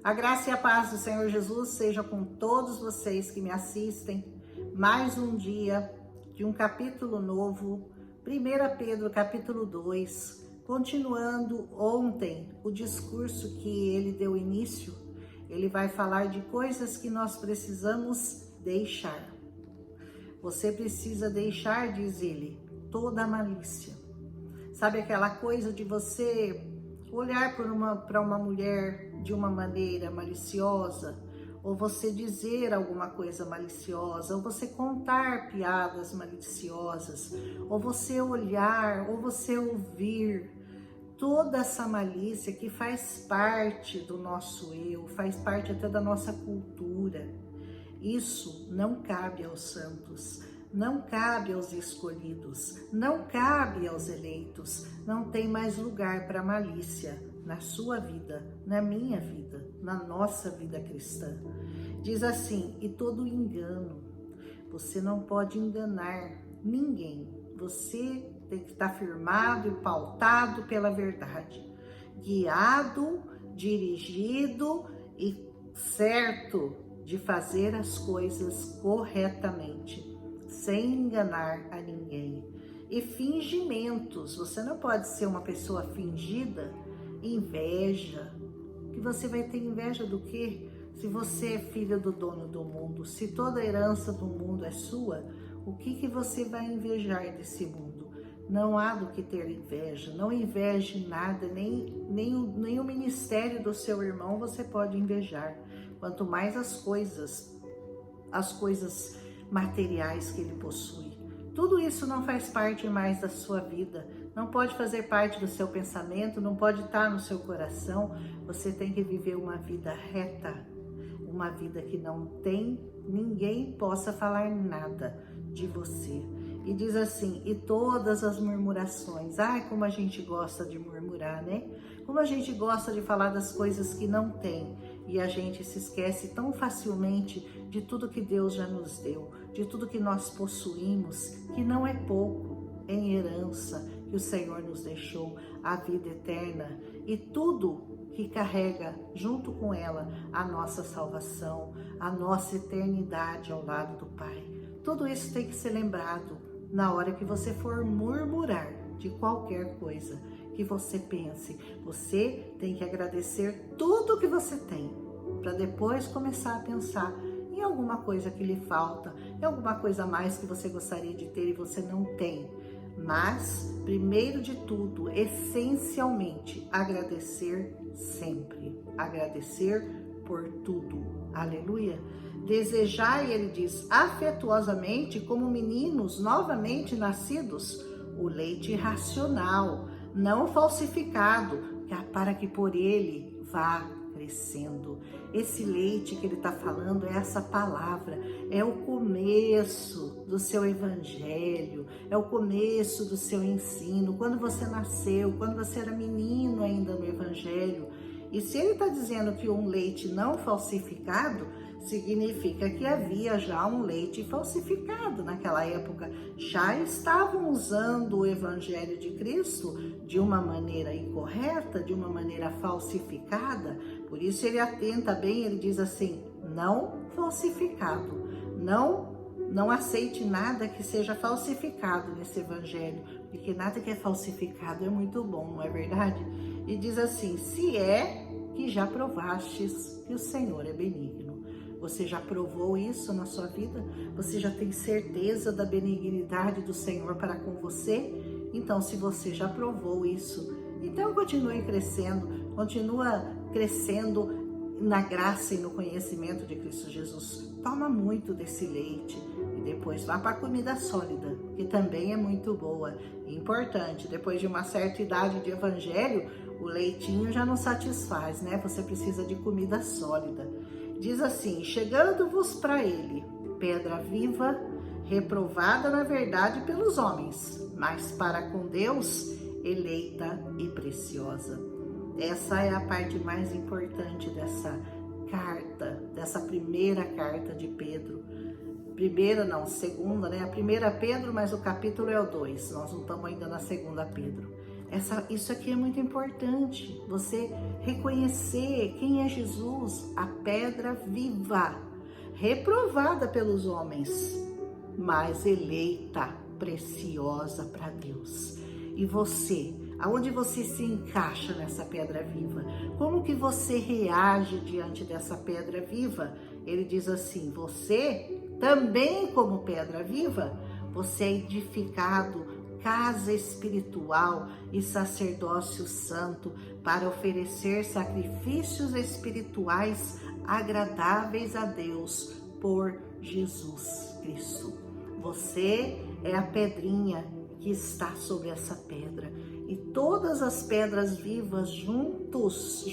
A graça e a paz do Senhor Jesus seja com todos vocês que me assistem. Mais um dia de um capítulo novo, 1 Pedro capítulo 2, continuando ontem o discurso que ele deu início. Ele vai falar de coisas que nós precisamos deixar. Você precisa deixar, diz ele, toda a malícia. Sabe aquela coisa de você olhar para uma mulher de uma maneira maliciosa, ou você dizer alguma coisa maliciosa, ou você contar piadas maliciosas, ou você olhar, ou você ouvir toda essa malícia que faz parte do nosso eu, faz parte até da nossa cultura. Isso não cabe aos santos, não cabe aos escolhidos, não cabe aos eleitos, não tem mais lugar para malícia na sua vida, na minha vida, na nossa vida cristã. Diz assim, e todo engano, você não pode enganar ninguém, você tem que estar firmado e pautado pela verdade, guiado, dirigido e certo de fazer as coisas corretamente, sem enganar a ninguém. E fingimentos, você não pode ser uma pessoa fingida. Inveja, que você vai ter inveja do quê? Se você é filho do dono do mundo, se toda a herança do mundo é sua, o que você vai invejar desse mundo? Não há do que ter inveja, não inveje nada, nem o ministério do seu irmão você pode invejar. Quanto mais as coisas materiais que ele possui. Tudo isso não faz parte mais da sua vida, não pode fazer parte do seu pensamento, não pode estar no seu coração. Você tem que viver uma vida reta, uma vida que não tem, ninguém possa falar nada de você. E diz assim, e todas as murmurações, ai como a gente gosta de murmurar, né? Como a gente gosta de falar das coisas que não tem. E a gente se esquece tão facilmente de tudo que Deus já nos deu, de tudo que nós possuímos, que não é pouco, em herança que o Senhor nos deixou, a vida eterna e tudo que carrega junto com ela a nossa salvação, a nossa eternidade ao lado do Pai. Tudo isso tem que ser lembrado na hora que você for murmurar de qualquer coisa que você pense. Você tem que agradecer tudo que você tem, para depois começar a pensar em alguma coisa que lhe falta, em alguma coisa a mais que você gostaria de ter e você não tem. Mas, primeiro de tudo, essencialmente, agradecer sempre. Agradecer por tudo. Aleluia. Desejai, ele diz, afetuosamente, como meninos novamente nascidos, o leite racional, não falsificado, para que por ele vá crescendo. Esse leite que ele está falando é essa palavra, é o começo do seu evangelho, é o começo do seu ensino, quando você nasceu, quando você era menino ainda no evangelho. E se ele está dizendo que um leite não falsificado, significa que havia já um leite falsificado naquela época. Já estavam usando o Evangelho de Cristo de uma maneira incorreta, de uma maneira falsificada. Por isso ele atenta bem, ele diz assim, não falsificado, não aceite nada que seja falsificado nesse Evangelho, porque nada que é falsificado é muito bom, não é verdade? E diz assim, se é que já provastes que o Senhor é benigno. Você já provou isso na sua vida? Você já tem certeza da benignidade do Senhor para com você? Então, se você já provou isso, então continue crescendo, continua crescendo na graça e no conhecimento de Cristo Jesus. Toma muito desse leite e depois vá para a comida sólida, que também é muito boa e importante. Depois de uma certa idade de evangelho, o leitinho já não satisfaz, né? Você precisa de comida sólida. Diz assim, chegando-vos para ele, pedra viva, reprovada na verdade pelos homens, mas para com Deus, eleita e preciosa. Essa é a parte mais importante dessa carta, dessa primeira carta de Pedro. Primeira não, segunda, né? A primeira Pedro, mas o capítulo é o 2, nós não estamos ainda na segunda Pedro. Isso aqui é muito importante, você reconhecer quem é Jesus, a pedra viva, reprovada pelos homens, mas eleita, preciosa para Deus. E você, aonde você se encaixa nessa pedra viva? Como que você reage diante dessa pedra viva? Ele diz assim: você também, como pedra viva, você é edificado casa espiritual e sacerdócio santo para oferecer sacrifícios espirituais agradáveis a Deus por Jesus Cristo. Você é a pedrinha que está sobre essa pedra, e todas as pedras vivas juntas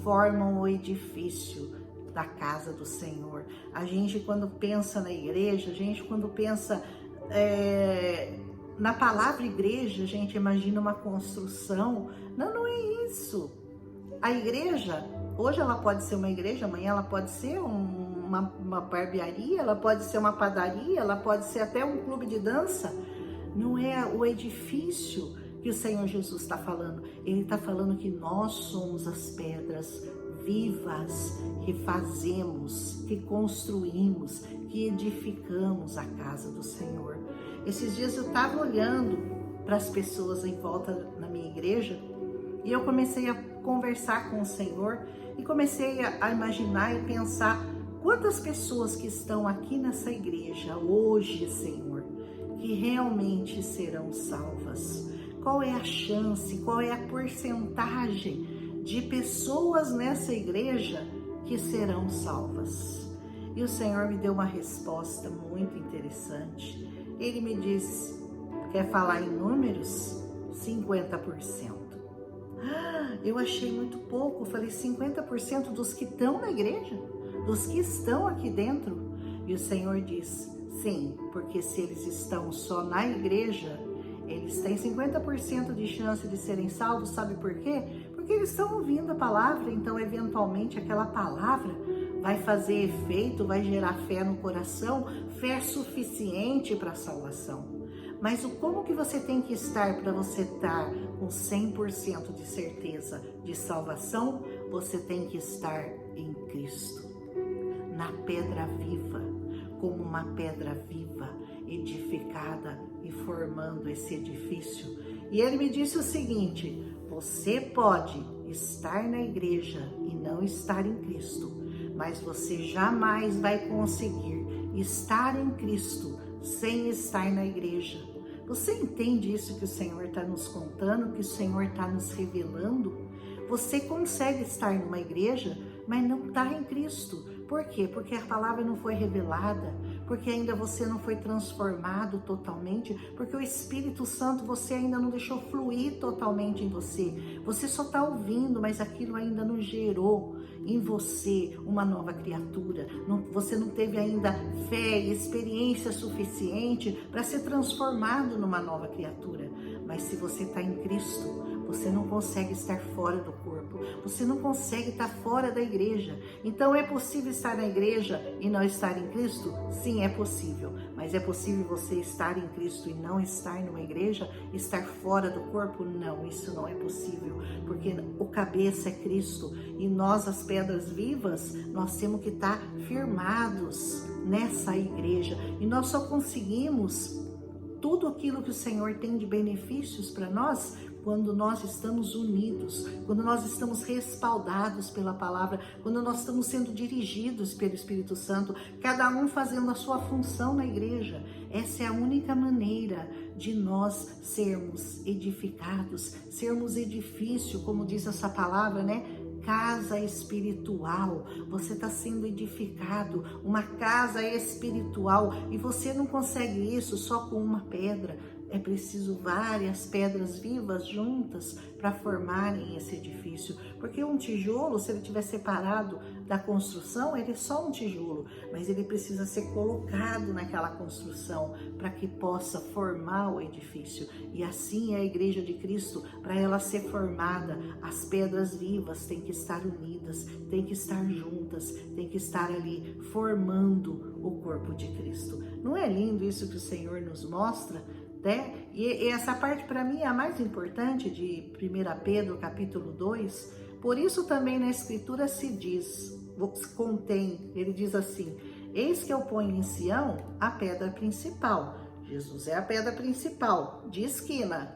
formam o edifício da casa do Senhor. A gente, quando pensa na igreja, a gente, quando pensa na palavra igreja, a gente imagina uma construção. Não é isso. A igreja, hoje ela pode ser uma igreja, amanhã ela pode ser uma barbearia, ela pode ser uma padaria, ela pode ser até um clube de dança. Não é o edifício que o Senhor Jesus está falando. Ele está falando que nós somos as pedras vivas que fazemos, que construímos, que edificamos a casa do Senhor. Esses dias eu estava olhando para as pessoas em volta na minha igreja e eu comecei a conversar com o Senhor e comecei a imaginar e pensar quantas pessoas que estão aqui nessa igreja hoje, Senhor, que realmente serão salvas. Qual é a chance, qual é a porcentagem de pessoas nessa igreja que serão salvas? E o Senhor me deu uma resposta muito interessante. Ele me disse, quer falar em números? 50%. Eu achei muito pouco. Eu falei, 50% dos que estão na igreja? Dos que estão aqui dentro? E o Senhor diz, sim, porque se eles estão só na igreja, eles têm 50% de chance de serem salvos. Sabe por quê? Porque eles estão ouvindo a palavra, então eventualmente aquela palavra vai fazer efeito, vai gerar fé no coração, fé suficiente para a salvação. Mas como que você tem que estar para você estar com 100% de certeza de salvação? Você tem que estar em Cristo, na pedra viva, como uma pedra viva, edificada e formando esse edifício. E ele me disse o seguinte: você pode estar na igreja e não estar em Cristo, mas você jamais vai conseguir estar em Cristo sem estar na igreja. Você entende isso que o Senhor está nos contando, que o Senhor está nos revelando? Você consegue estar numa igreja, mas não está em Cristo. Por quê? Porque a palavra não foi revelada, porque ainda você não foi transformado totalmente, porque o Espírito Santo você ainda não deixou fluir totalmente em você. Você só está ouvindo, mas aquilo ainda não gerou em você uma nova criatura. Você não teve ainda fé e experiência suficiente para ser transformado numa nova criatura. Mas se você está em Cristo, você não consegue estar fora do corpo, você não consegue estar fora da igreja. Então é possível estar na igreja e não estar em Cristo? Sim, é possível. Mas é possível você estar em Cristo e não estar numa igreja? Estar fora do corpo? Não, isso não é possível. Porque o cabeça é Cristo e nós, as pedras vivas, nós temos que estar firmados nessa igreja. E nós só conseguimos tudo aquilo que o Senhor tem de benefícios para nós quando nós estamos unidos, quando nós estamos respaldados pela palavra, quando nós estamos sendo dirigidos pelo Espírito Santo, cada um fazendo a sua função na igreja. Essa é a única maneira de nós sermos edificados, sermos edifício, como diz essa palavra, né? Casa espiritual, você está sendo edificado, uma casa espiritual, e você não consegue isso só com uma pedra. É preciso várias pedras vivas juntas para formarem esse edifício, porque um tijolo, se ele estiver separado da construção, ele é só um tijolo, mas ele precisa ser colocado naquela construção para que possa formar o edifício. E assim é a igreja de Cristo. Para ela ser formada, as pedras vivas têm que estar unidas, têm que estar juntas, têm que estar ali formando o corpo de Cristo. Não é lindo isso que o Senhor nos mostra? né? E essa parte para mim é a mais importante de 1 Pedro capítulo 2. Por isso também na escritura se diz, contém, ele diz assim: eis que eu ponho em Sião a pedra principal. Jesus é a pedra principal, de esquina,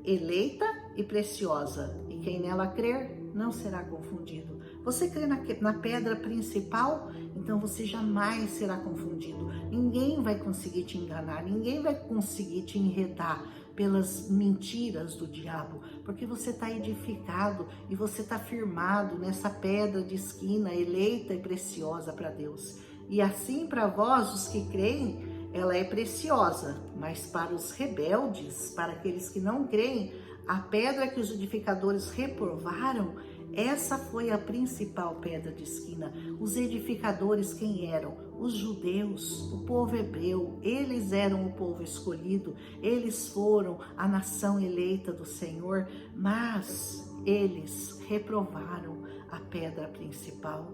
eleita e preciosa, e quem nela crer não será confundido. Você crê na pedra principal, então você jamais será confundido. Ninguém vai conseguir te enganar, ninguém vai conseguir te enredar pelas mentiras do diabo, porque você está edificado e você está firmado nessa pedra de esquina, eleita e preciosa para Deus. E assim, para vós, os que creem, ela é preciosa, mas para os rebeldes, para aqueles que não creem, a pedra que os edificadores reprovaram, essa foi a principal pedra de esquina. Os edificadores quem eram? Os judeus, o povo hebreu. Eles eram o povo escolhido, eles foram a nação eleita do Senhor, mas eles reprovaram a pedra principal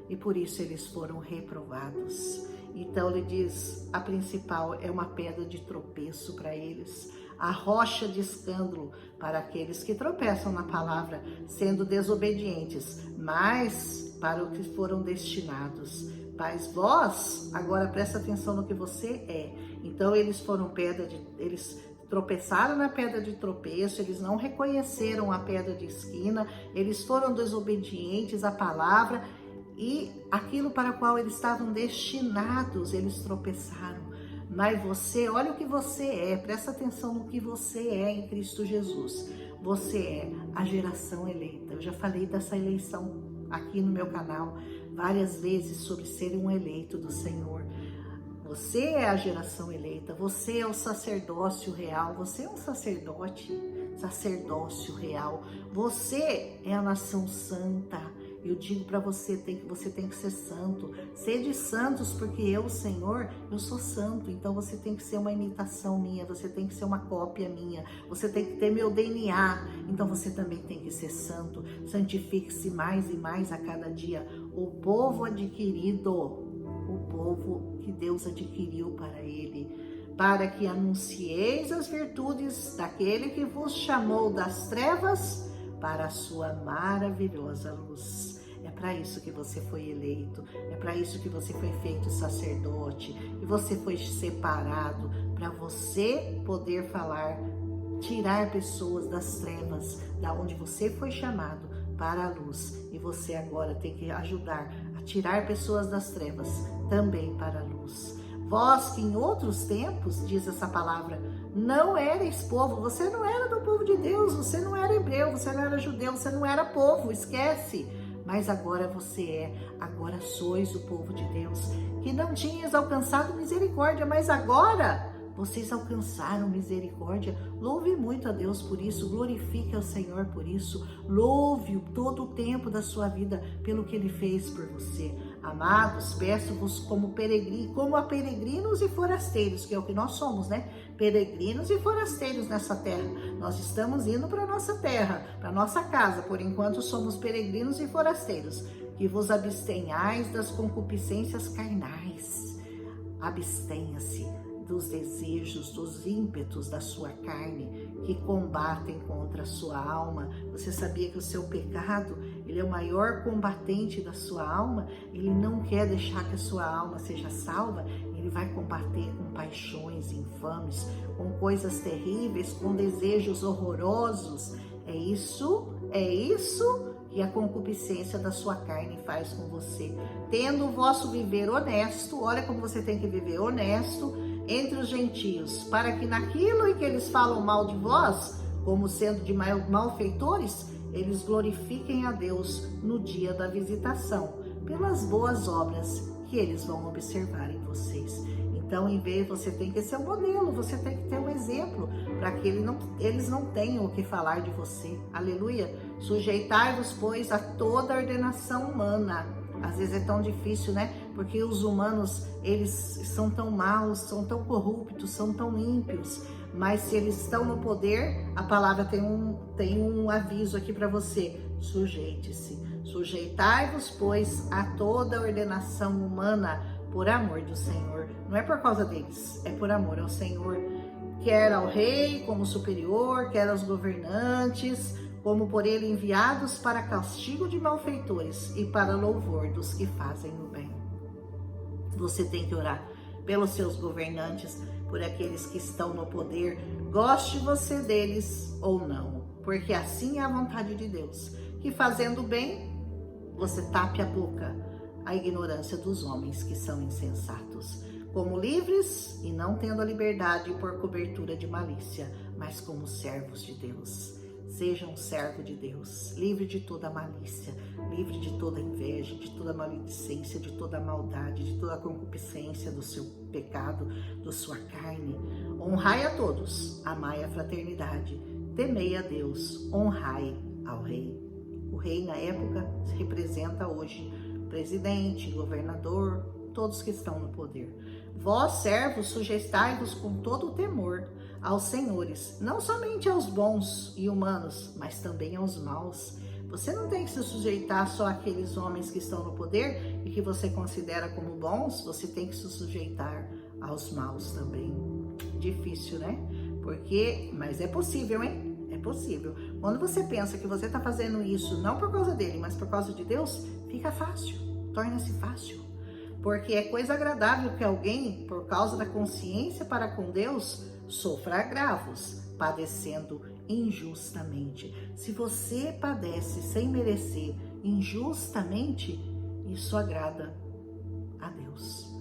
e por isso eles foram reprovados. Então ele diz, a principal é uma pedra de tropeço para eles, a rocha de escândalo para aqueles que tropeçam na palavra, sendo desobedientes, mas para os que foram destinados. Mas vós, agora presta atenção no que você é. Então eles eles tropeçaram na pedra de tropeço, eles não reconheceram a pedra de esquina, eles foram desobedientes à palavra e aquilo para o qual eles estavam destinados, eles tropeçaram. Mas você, olha o que você é, presta atenção no que você é em Cristo Jesus. Você é a geração eleita. Eu já falei dessa eleição aqui no meu canal várias vezes sobre ser um eleito do Senhor. Você é a geração eleita, você é o sacerdócio real, você é um sacerdote, sacerdócio real. Você é a nação santa. Eu digo para você, você tem que ser santo. Sede santos, porque eu, Senhor, eu sou santo. Então você tem que ser uma imitação minha, você tem que ser uma cópia minha, você tem que ter meu DNA. Então você também tem que ser santo. Santifique-se mais e mais a cada dia. O povo adquirido, o povo que Deus adquiriu para ele, para que anuncieis as virtudes daquele que vos chamou das trevas para a sua maravilhosa luz. É para isso que você foi eleito, é para isso que você foi feito sacerdote, e você foi separado para você poder falar, tirar pessoas das trevas, da onde você foi chamado para a luz. E você agora tem que ajudar a tirar pessoas das trevas também para a luz. Vós que em outros tempos, diz essa palavra, não erais povo, você não era do povo de Deus, você não era hebreu, você não era judeu, você não era povo, esquece. Mas agora você é, agora sois o povo de Deus, que não tinhas alcançado misericórdia, mas agora vocês alcançaram misericórdia. Louve muito a Deus por isso, glorifique ao Senhor por isso, louve-o todo o tempo da sua vida pelo que Ele fez por você. Amados, peço-vos como a peregrinos e forasteiros, que é o que nós somos, né? Peregrinos e forasteiros nessa terra. Nós estamos indo para a nossa terra, para a nossa casa, por enquanto somos peregrinos e forasteiros. Que vos abstenhais das concupiscências carnais. Abstenha-se dos desejos, dos ímpetos da sua carne que combatem contra a sua alma. Você sabia que o seu pecado, ele é o maior combatente da sua alma? Ele não quer deixar que a sua alma seja salva, ele vai combater com paixões infames, com coisas terríveis, com desejos horrorosos. É isso que a concupiscência da sua carne faz com você. Tendo o vosso viver honesto, olha como você tem que viver honesto, entre os gentios, para que naquilo em que eles falam mal de vós, como sendo de malfeitores, eles glorifiquem a Deus no dia da visitação, pelas boas obras que eles vão observar em vocês. Então, em vez, você tem que ser um modelo, você tem que ter um exemplo, para que eles não tenham o que falar de você. Aleluia! Sujeitai-vos, pois, a toda a ordenação humana. Às vezes é tão difícil, né? Porque os humanos, eles são tão maus, são tão corruptos, são tão ímpios. Mas se eles estão no poder, a palavra tem um aviso aqui para você. Sujeite-se. Sujeitai-vos, pois, a toda a ordenação humana por amor do Senhor. Não é por causa deles, é por amor ao Senhor. quer ao rei como superior, quer aos governantes, como por ele enviados para castigo de malfeitores e para louvor dos que fazem o bem. Você tem que orar pelos seus governantes, por aqueles que estão no poder, goste você deles ou não, porque assim é a vontade de Deus, que fazendo bem, você tape a boca à ignorância dos homens que são insensatos, como livres e não tendo a liberdade por cobertura de malícia, mas como servos de Deus. Seja um servo de Deus, livre de toda malícia, livre de toda inveja, de toda maledicência, de toda maldade, de toda concupiscência do seu pecado, da sua carne. Honrai a todos, amai a fraternidade, temei a Deus, honrai ao rei. O rei na época representa hoje presidente, governador, todos que estão no poder. Vós, servos, sujeitai-vos com todo o temor aos senhores, não somente aos bons e humanos, mas também aos maus. Você não tem que se sujeitar só àqueles homens que estão no poder e que você considera como bons, você tem que se sujeitar aos maus também. Difícil, né? Mas é possível, hein? É possível. Quando você pensa que você está fazendo isso não por causa dele, mas por causa de Deus, fica fácil, torna-se fácil. Porque é coisa agradável que alguém, por causa da consciência para com Deus, sofra agravos, padecendo injustamente. Se você padece sem merecer injustamente, isso agrada a Deus.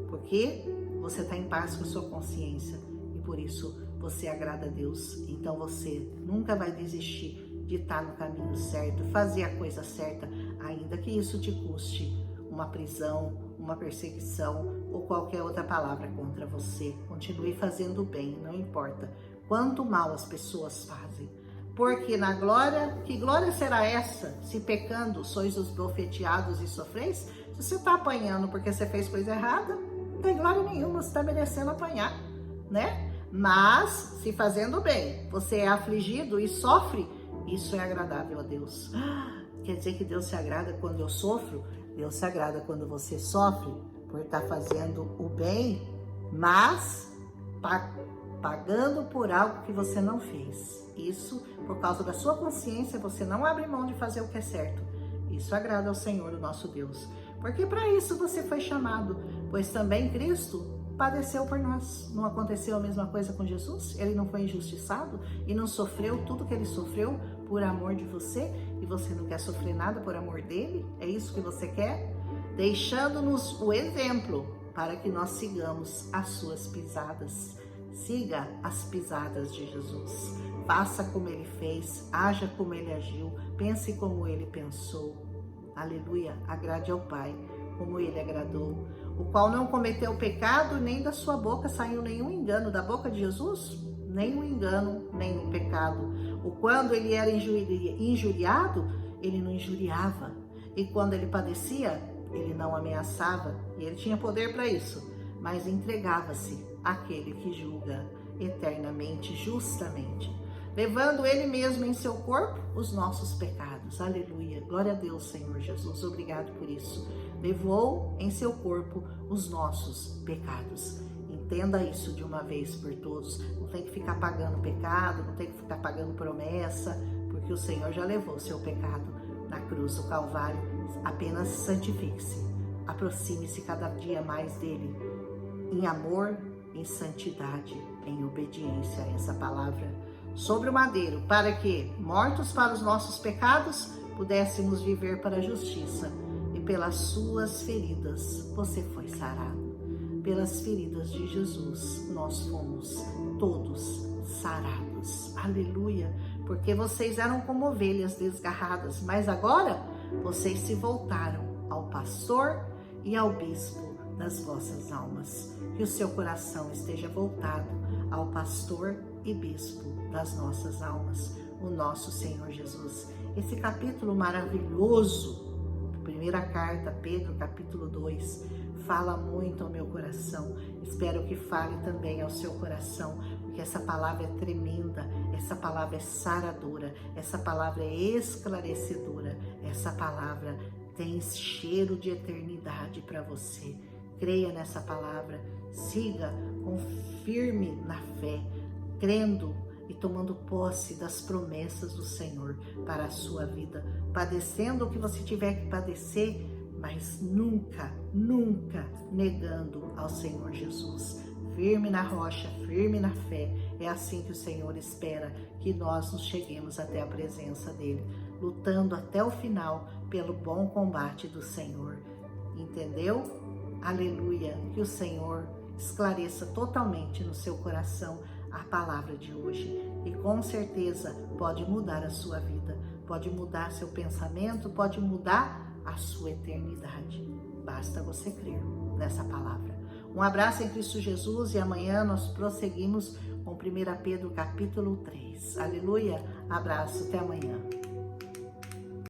Porque você está em paz com a sua consciência e por isso você agrada a Deus. Então você nunca vai desistir de estar no caminho certo, fazer a coisa certa, ainda que isso te custe uma prisão, uma perseguição ou qualquer outra palavra contra você. Continue fazendo o bem, não importa quanto mal as pessoas fazem. Porque na glória, que glória será essa, se pecando sois os bofeteados e sofreis? Se você está apanhando porque você fez coisa errada, não tem glória nenhuma, você está merecendo apanhar, né? Mas, se fazendo bem, você é afligido e sofre, isso é agradável a Deus. Quer dizer que Deus se agrada quando eu sofro? Deus se agrada quando você sofre por estar fazendo o bem, mas pagando por algo que você não fez. Isso, por causa da sua consciência, você não abre mão de fazer o que é certo. Isso agrada ao Senhor, o nosso Deus. Porque para isso você foi chamado, pois também Cristo padeceu por nós. Não aconteceu a mesma coisa com Jesus? Ele não foi injustiçado e não sofreu tudo que ele sofreu por amor de você? E você não quer sofrer nada por amor dele? É isso que você quer? Deixando-nos o exemplo para que nós sigamos as suas pisadas. Siga as pisadas de Jesus. Faça como ele fez, haja como ele agiu, pense como ele pensou. Aleluia, agrade ao Pai, como ele agradou, o qual não cometeu pecado, nem da sua boca saiu nenhum engano. Da boca de Jesus, nenhum engano, nenhum pecado. O quando ele era injuriado, ele não injuriava. E quando ele padecia, ele não ameaçava. E ele tinha poder para isso, mas entregava-se àquele que julga eternamente, justamente, levando ele mesmo em seu corpo os nossos pecados. Aleluia, glória a Deus, Senhor Jesus, obrigado por isso. Levou em seu corpo os nossos pecados. Entenda isso de uma vez por todos. Não tem que ficar pagando pecado, não tem que ficar pagando promessa, porque o Senhor já levou o seu pecado na cruz do Calvário. Apenas santifique-se, aproxime-se cada dia mais dele, em amor, em santidade, em obediência a essa palavra sobre o madeiro, para que, mortos para os nossos pecados, pudéssemos viver para a justiça. E pelas suas feridas você foi sarado. Pelas feridas de Jesus nós fomos todos sarados. Aleluia! Porque vocês eram como ovelhas desgarradas, mas agora vocês se voltaram ao pastor e ao bispo das vossas almas. Que o seu coração esteja voltado ao pastor e bispo das nossas almas, o nosso Senhor Jesus. Esse capítulo maravilhoso, primeira carta, Pedro, capítulo 2, fala muito ao meu coração. Espero que fale também ao seu coração, porque essa palavra é tremenda, essa palavra é saradora, essa palavra é esclarecedora, essa palavra tem cheiro de eternidade para você. Creia nessa palavra, siga, confirme na fé, crendo e tomando posse das promessas do Senhor para a sua vida, padecendo o que você tiver que padecer, mas nunca, nunca negando ao Senhor Jesus. Firme na rocha, firme na fé. É assim que o Senhor espera que nós nos cheguemos até a presença dEle, lutando até o final pelo bom combate do Senhor. Entendeu? Aleluia! Que o Senhor esclareça totalmente no seu coração a palavra de hoje e com certeza pode mudar a sua vida, pode mudar seu pensamento, pode mudar a sua eternidade. Basta você crer nessa palavra. Um abraço em Cristo Jesus e amanhã nós prosseguimos com 1 Pedro capítulo 3. Aleluia! Abraço, até amanhã.